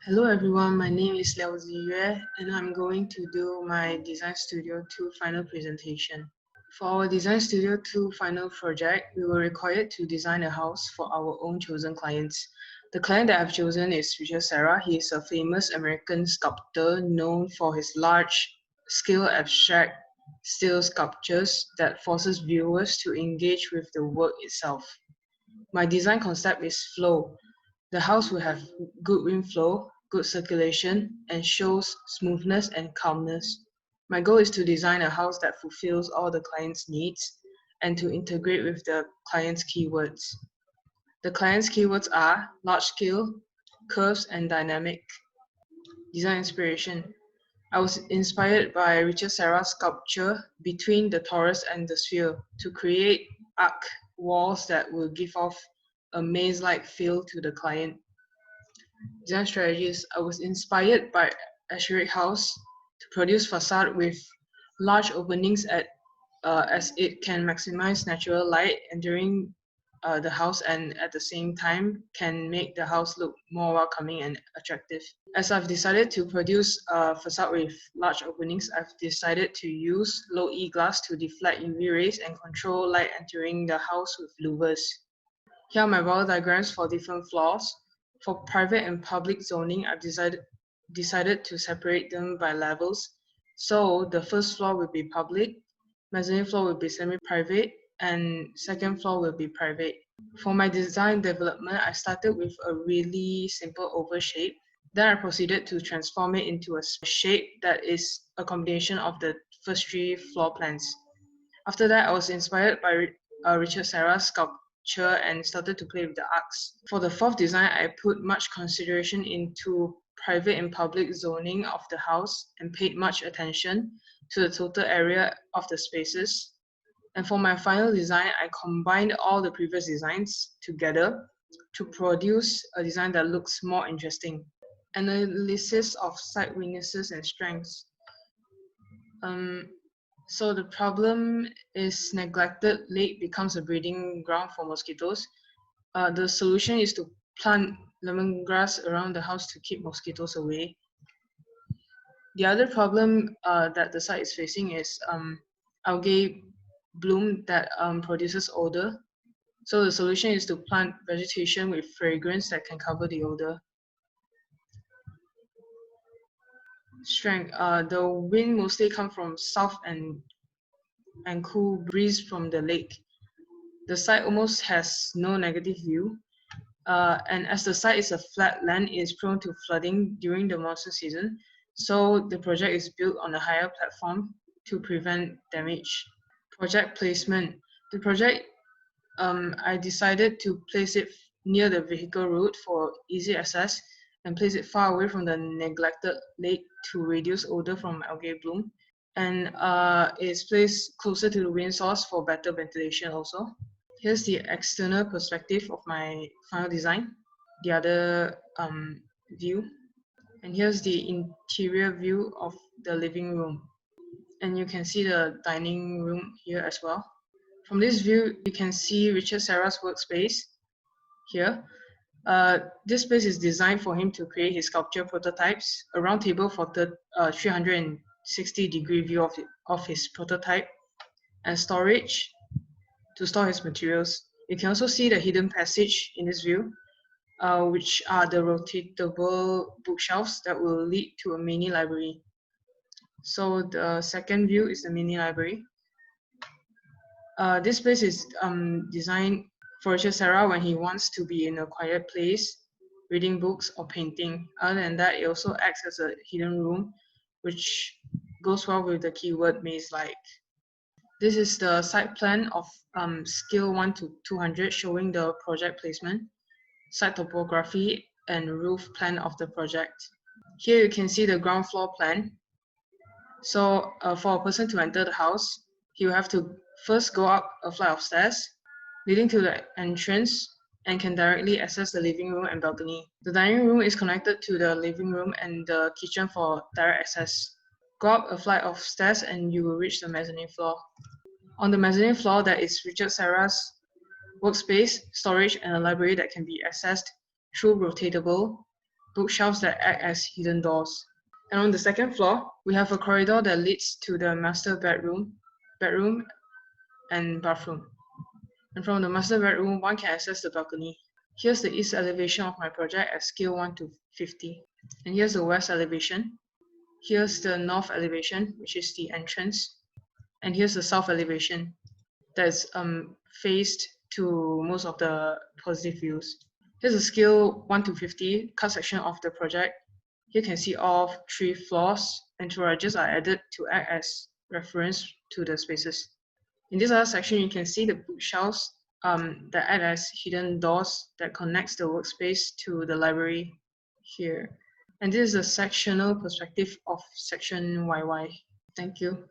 Hello everyone, my name is Leow Zi Yue and I'm going to do my Design Studio 2 final presentation. For our Design Studio 2 final project, we were required to design a house for our own chosen clients. The client that I've chosen is Richard Serra. He is a famous American sculptor known for his large-scale abstract steel sculptures that forces viewers to engage with the work itself. My design concept is flow. The house will have good wind flow, good circulation, and shows smoothness and calmness. My goal is to design a house that fulfills all the client's needs and to integrate with the client's keywords. The client's keywords are large scale, curves, and dynamic. Design inspiration. I was inspired by Richard Serra's sculpture Between the Torus and the Sphere to create arc walls that will give off a maze-like feel to the client. Design strategies. I was inspired by Asheric House to produce facade with large openings as it can maximize natural light entering the house and at the same time can make the house look more welcoming and attractive. As I've decided to produce a facade with large openings, I've decided to use low E glass to deflect UV rays and control light entering the house with louvers. Here are my roller diagrams for different floors. For private and public zoning, I've decided to separate them by levels. So the first floor will be public, mezzanine floor will be semi-private, and second floor will be private. For my design development, I started with a really simple oval shape. Then I proceeded to transform it into a shape that is a combination of the first three floor plans. After that, I was inspired by Richard Serra's sculpture and started to play with the arcs. For the fourth design, I put much consideration into private and public zoning of the house and paid much attention to the total area of the spaces. And for my final design, I combined all the previous designs together to produce a design that looks more interesting. Analysis of site weaknesses and strengths. So the problem is neglected lake becomes a breeding ground for mosquitoes. The solution is to plant lemongrass around the house to keep mosquitoes away. The other problem that the site is facing is algae bloom that produces odor. So the solution is to plant vegetation with fragrance that can cover the odor. Strength. The wind mostly comes from south and cool breeze from the lake. The site almost has no negative view, and as the site is a flat land, it is prone to flooding during the monsoon season. So the project is built on a higher platform to prevent damage. Project placement. The project, I decided to place it near the vehicle route for easy access and place it far away from the neglected lake to reduce odor from algae bloom. And it's placed closer to the wind source for better ventilation also. Here's the external perspective of my final design, the other view. And here's the interior view of the living room. And you can see the dining room here as well. From this view, you can see Richard Serra's workspace here. This space is designed for him to create his sculpture prototypes, a round table for the 360-degree view of his prototype, and storage to store his materials. You can also see the hidden passage in this view, which are the rotatable bookshelves that will lead to a mini library. So the second view is the mini library. This place is designed for Richard Serra when he wants to be in a quiet place, reading books or painting. Other than that, it also acts as a hidden room, which goes well with the keyword maze-like. This is the site plan of scale 1 to 200 showing the project placement, site topography, and roof plan of the project. Here you can see the ground floor plan. So for a person to enter the house, he will have to first go up a flight of stairs leading to the entrance and can directly access the living room and balcony. The dining room is connected to the living room and the kitchen for direct access. Go up a flight of stairs and you will reach the mezzanine floor. On the mezzanine floor, there is Richard Serra's workspace, storage, and a library that can be accessed through rotatable bookshelves that act as hidden doors. And on the second floor, we have a corridor that leads to the master bedroom and bathroom. And from the master bedroom, one can access the balcony. Here's the east elevation of my project at scale 1 to 50. And here's the west elevation. Here's the north elevation, which is the entrance. And here's the south elevation that's faced to most of the positive views. Here's a scale 1 to 50 cut section of the project. Here you can see all 3 floors, and entourages are added to act as reference to the spaces. In this other section, you can see the bookshelves that act as hidden doors that connects the workspace to the library here. And this is a sectional perspective of section YY. Thank you.